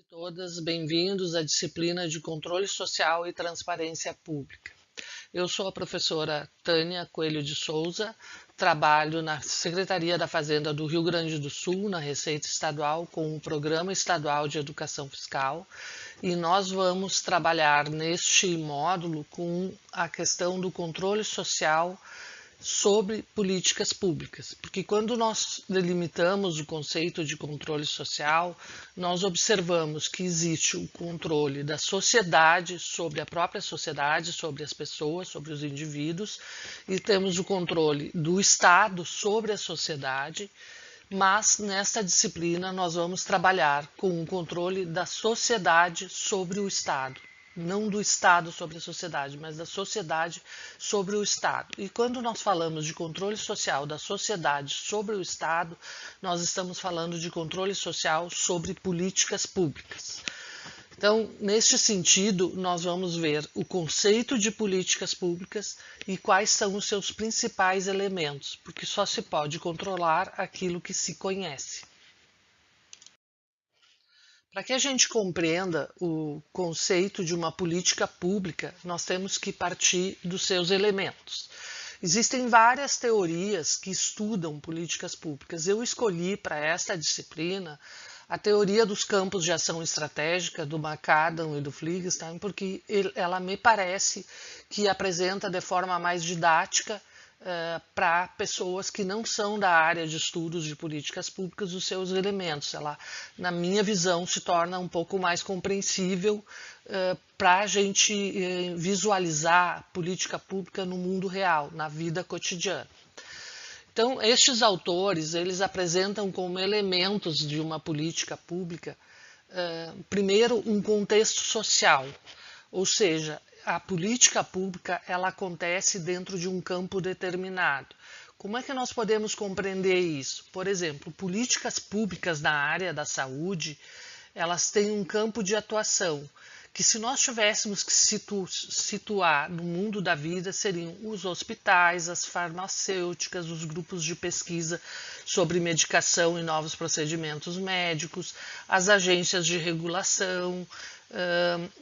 Todas bem-vindos à disciplina de Controle Social e Transparência Pública. Eu sou a professora Tânia Coelho de Souza, trabalho na Secretaria da Fazenda do Rio Grande do Sul, na Receita Estadual, com o Programa Estadual de Educação Fiscal, e nós vamos trabalhar neste módulo com a questão do controle social sobre políticas públicas, porque quando nós delimitamos o conceito de controle social, nós observamos que existe o controle da sociedade sobre a própria sociedade, sobre as pessoas, sobre os indivíduos, e temos o controle do Estado sobre a sociedade, mas nesta disciplina nós vamos trabalhar com o controle da sociedade sobre o Estado. Não do Estado sobre a sociedade, mas da sociedade sobre o Estado. E quando nós falamos de controle social da sociedade sobre o Estado, nós estamos falando de controle social sobre políticas públicas. Então, neste sentido, nós vamos ver o conceito de políticas públicas e quais são os seus principais elementos, porque só se pode controlar aquilo que se conhece. Para que a gente compreenda o conceito de uma política pública, nós temos que partir dos seus elementos. Existem várias teorias que estudam políticas públicas. Eu escolhi para esta disciplina a teoria dos campos de ação estratégica do McAdam e do Fligstein, porque ela me parece que apresenta de forma mais didática para pessoas que não são da área de estudos de políticas públicas os seus elementos. Ela, na minha visão, se torna um pouco mais compreensível para a gente visualizar política pública no mundo real, na vida cotidiana. Então, estes autores, eles apresentam como elementos de uma política pública, primeiro, um contexto social, ou seja, a política pública ela acontece dentro de um campo determinado. Como é que nós podemos compreender isso? Por exemplo, políticas públicas na área da saúde, elas têm um campo de atuação, que se nós tivéssemos que situar no mundo da vida, seriam os hospitais, as farmacêuticas, os grupos de pesquisa sobre medicação e novos procedimentos médicos, as agências de regulação,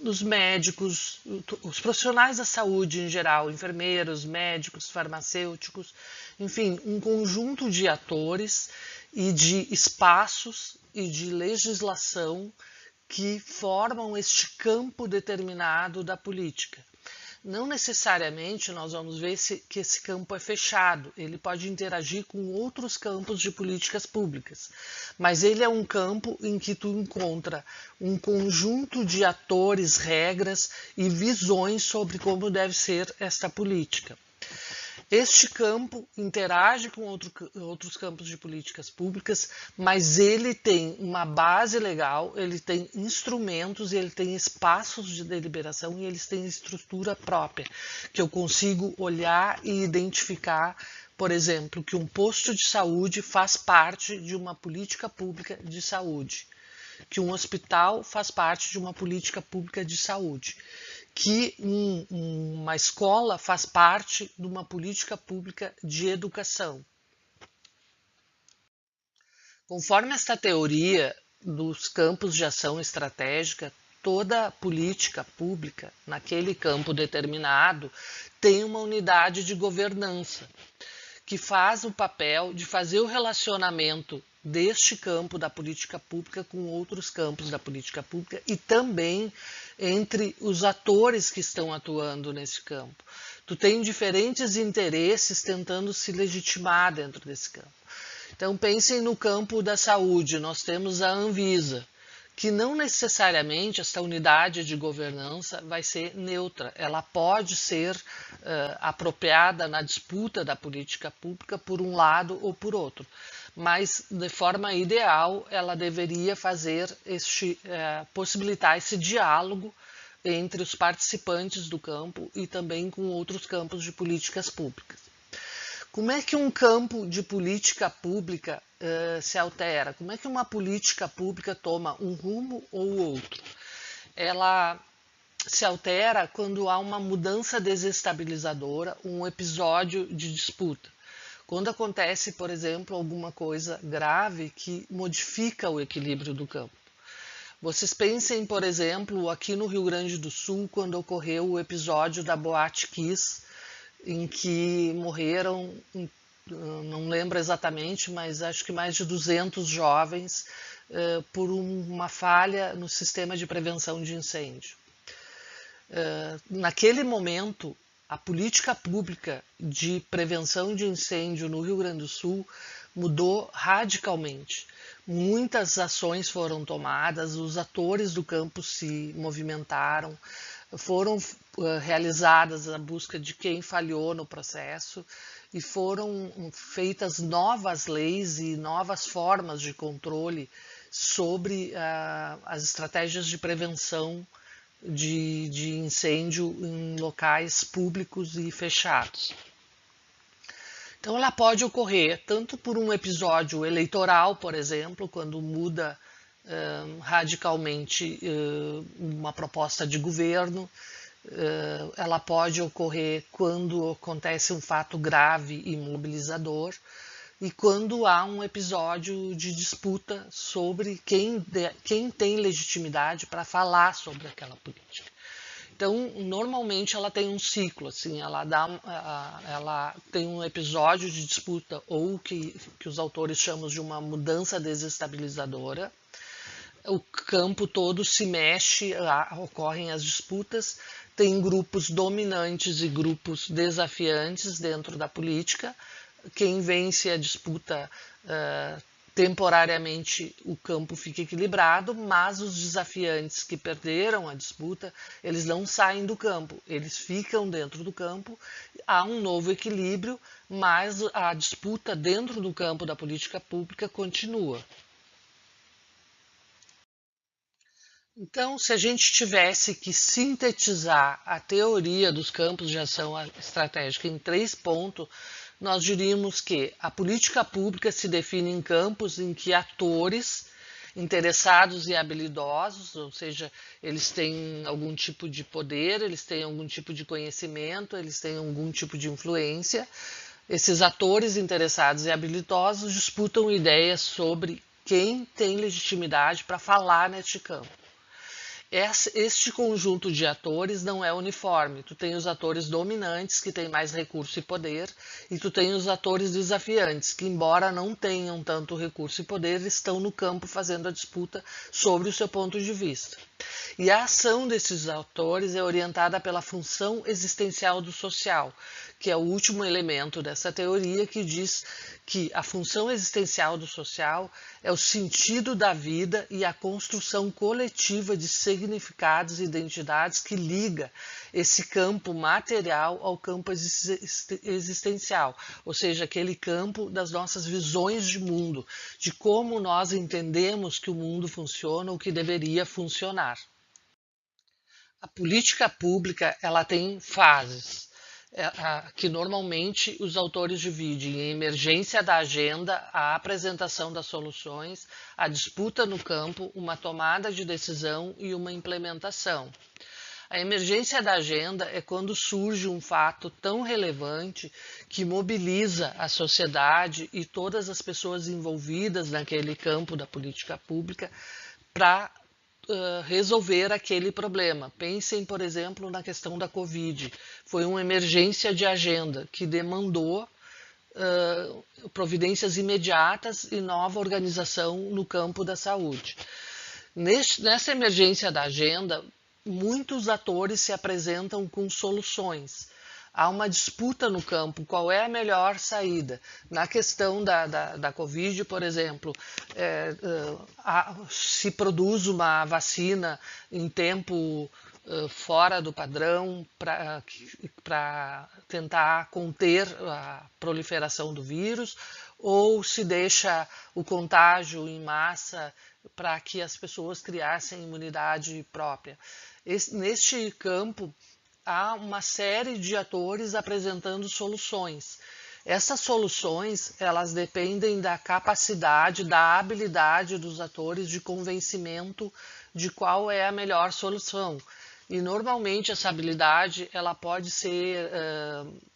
os médicos, os profissionais da saúde em geral, enfermeiros, médicos, farmacêuticos, enfim, um conjunto de atores e de espaços e de legislação que formam este campo determinado da política. Não necessariamente nós vamos ver que esse campo é fechado, ele pode interagir com outros campos de políticas públicas, mas ele é um campo em que tu encontra um conjunto de atores, regras e visões sobre como deve ser esta política. Este campo interage com outros campos de políticas públicas, mas ele tem uma base legal, ele tem instrumentos, ele tem espaços de deliberação e eles têm estrutura própria, que eu consigo olhar e identificar, por exemplo, que um posto de saúde faz parte de uma política pública de saúde, que um hospital faz parte de uma política pública de saúde, que uma escola faz parte de uma política pública de educação. Conforme esta teoria dos campos de ação estratégica, toda política pública naquele campo determinado tem uma unidade de governança, que faz o papel de fazer o relacionamento deste campo da política pública com outros campos da política pública e também entre os atores que estão atuando nesse campo. Tu tem diferentes interesses tentando se legitimar dentro desse campo. Então pensem no campo da saúde, nós temos a Anvisa, que não necessariamente esta unidade de governança vai ser neutra. Ela pode ser apropriada na disputa da política pública por um lado ou por outro. Mas, de forma ideal, ela deveria possibilitar esse diálogo entre os participantes do campo e também com outros campos de políticas públicas. Como é que um campo de política pública se altera? Como é que uma política pública toma um rumo ou outro? Ela se altera quando há uma mudança desestabilizadora, um episódio de disputa. Quando acontece, por exemplo, alguma coisa grave que modifica o equilíbrio do campo. Vocês pensem, por exemplo, aqui no Rio Grande do Sul, quando ocorreu o episódio da Boate Kiss, em que morreram, não lembro exatamente, mas acho que mais de 200 jovens por uma falha no sistema de prevenção de incêndio. Naquele momento, a política pública de prevenção de incêndio no Rio Grande do Sul mudou radicalmente. Muitas ações foram tomadas, os atores do campo se movimentaram, foram realizadas a busca de quem falhou no processo e foram feitas novas leis e novas formas de controle sobre as estratégias de prevenção de incêndio em locais públicos e fechados. Então ela pode ocorrer tanto por um episódio eleitoral, por exemplo, quando muda radicalmente uma proposta de governo. Ela pode ocorrer quando acontece um fato grave e mobilizador e quando há um episódio de disputa sobre quem tem legitimidade para falar sobre aquela política. Então, normalmente ela tem um ciclo, assim, ela tem um episódio de disputa ou que os autores chamam de uma mudança desestabilizadora. O campo todo se mexe, ocorrem as disputas, tem grupos dominantes e grupos desafiantes dentro da política. Quem vence a disputa temporariamente o campo fica equilibrado, mas os desafiantes que perderam a disputa, eles não saem do campo, eles ficam dentro do campo, há um novo equilíbrio, mas a disputa dentro do campo da política pública continua. Então, se a gente tivesse que sintetizar a teoria dos campos de ação estratégica em 3 pontos, nós diríamos que a política pública se define em campos em que atores interessados e habilidosos, ou seja, eles têm algum tipo de poder, eles têm algum tipo de conhecimento, eles têm algum tipo de influência. Esses atores interessados e habilidosos disputam ideias sobre quem tem legitimidade para falar neste campo. Este conjunto de atores não é uniforme. Tu tem os atores dominantes, que têm mais recurso e poder, e tu tem os atores desafiantes, que embora não tenham tanto recurso e poder, estão no campo fazendo a disputa sobre o seu ponto de vista. E a ação desses atores é orientada pela função existencial do social, que é o último elemento dessa teoria, que diz que a função existencial do social é o sentido da vida e a construção coletiva de significados e identidades que liga esse campo material ao campo existencial, ou seja, aquele campo das nossas visões de mundo, de como nós entendemos que o mundo funciona ou que deveria funcionar. A política pública, ela tem fases, que normalmente os autores dividem em emergência da agenda, a apresentação das soluções, a disputa no campo, uma tomada de decisão e uma implementação. A emergência da agenda é quando surge um fato tão relevante que mobiliza a sociedade e todas as pessoas envolvidas naquele campo da política pública para resolver aquele problema. Pensem, por exemplo, na questão da Covid. Foi uma emergência de agenda que demandou providências imediatas e nova organização no campo da saúde. Nessa emergência da agenda, muitos atores se apresentam com soluções. Há uma disputa no campo, qual é a melhor saída. Na questão da Covid, por exemplo, se produz uma vacina em tempo fora do padrão para tentar conter a proliferação do vírus, ou se deixa o contágio em massa para que as pessoas criassem imunidade própria. Neste campo, há uma série de atores apresentando soluções. Essas soluções, elas dependem da capacidade, da habilidade dos atores de convencimento de qual é a melhor solução. E normalmente essa habilidade ela pode ser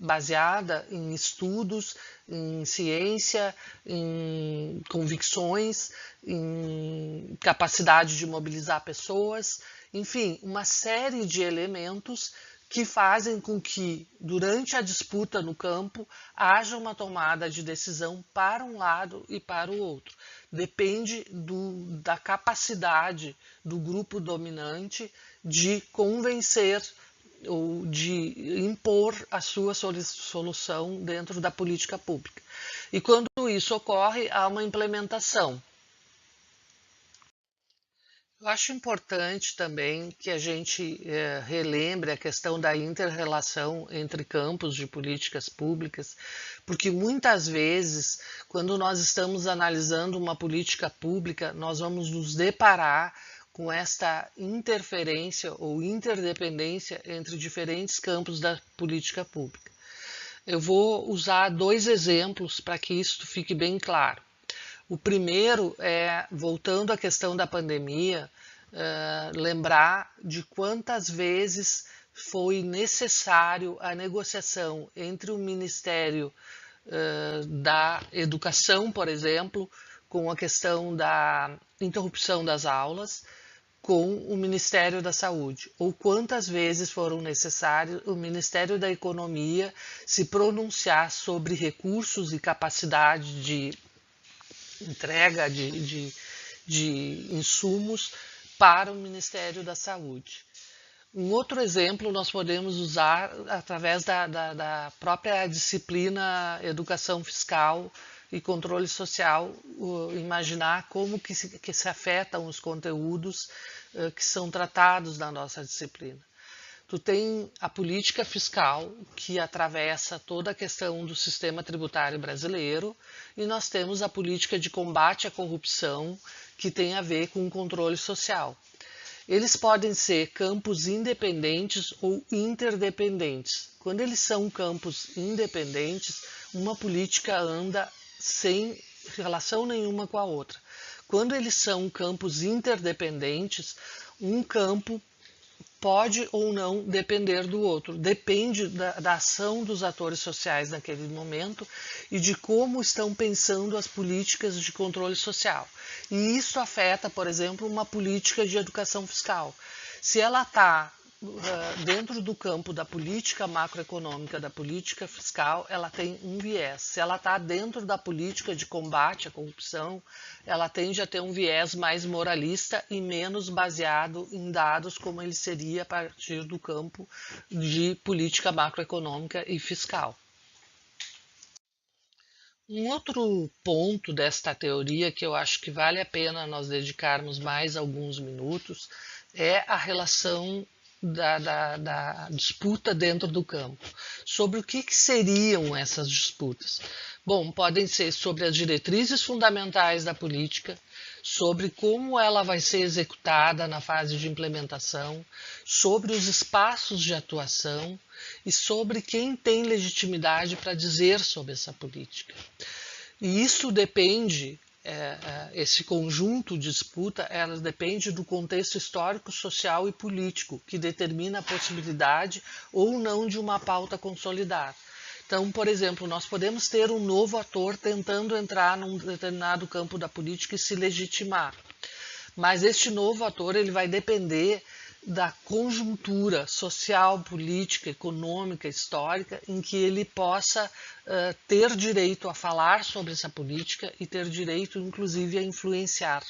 baseada em estudos, em ciência, em convicções, em capacidade de mobilizar pessoas, enfim, uma série de elementos que fazem com que, durante a disputa no campo, haja uma tomada de decisão para um lado e para o outro. Depende da capacidade do grupo dominante de convencer ou de impor a sua solução dentro da política pública. E quando isso ocorre, há uma implementação. Eu acho importante também que a gente relembre a questão da inter-relação entre campos de políticas públicas, porque muitas vezes, quando nós estamos analisando uma política pública, nós vamos nos deparar com esta interferência ou interdependência entre diferentes campos da política pública. Eu vou usar 2 exemplos para que isso fique bem claro. O primeiro é, voltando à questão da pandemia, lembrar de quantas vezes foi necessário a negociação entre o Ministério da Educação, por exemplo, com a questão da interrupção das aulas, com o Ministério da Saúde, ou quantas vezes foram necessários o Ministério da Economia se pronunciar sobre recursos e capacidade de entrega de insumos para o Ministério da Saúde. Um outro exemplo nós podemos usar através da própria disciplina Educação Fiscal e Controle Social, imaginar como que se afetam os conteúdos que são tratados na nossa disciplina. Tu tem a política fiscal, que atravessa toda a questão do sistema tributário brasileiro, e nós temos a política de combate à corrupção, que tem a ver com o controle social. Eles podem ser campos independentes ou interdependentes. Quando eles são campos independentes, uma política anda sem relação nenhuma com a outra. Quando eles são campos interdependentes, um campo pode ou não depender do outro. Depende da ação dos atores sociais naquele momento e de como estão pensando as políticas de controle social. E isso afeta, por exemplo, uma política de educação fiscal. Se ela está dentro do campo da política macroeconômica, da política fiscal, ela tem um viés. Se ela está dentro da política de combate à corrupção, ela tende a ter um viés mais moralista e menos baseado em dados, como ele seria a partir do campo de política macroeconômica e fiscal. Um outro ponto desta teoria que eu acho que vale a pena nós dedicarmos mais alguns minutos é a relação da disputa dentro do campo. Sobre o que seriam essas disputas? Bom, podem ser sobre as diretrizes fundamentais da política, sobre como ela vai ser executada na fase de implementação, sobre os espaços de atuação e sobre quem tem legitimidade para dizer sobre essa política. E isso depende, esse conjunto de disputa, ela depende do contexto histórico, social e político, que determina a possibilidade ou não de uma pauta consolidada. Então, por exemplo, nós podemos ter um novo ator tentando entrar num determinado campo da política e se legitimar. Mas este novo ator ele vai depender da conjuntura social, política, econômica, histórica, em que ele possa ter direito a falar sobre essa política e ter direito, inclusive, a influenciar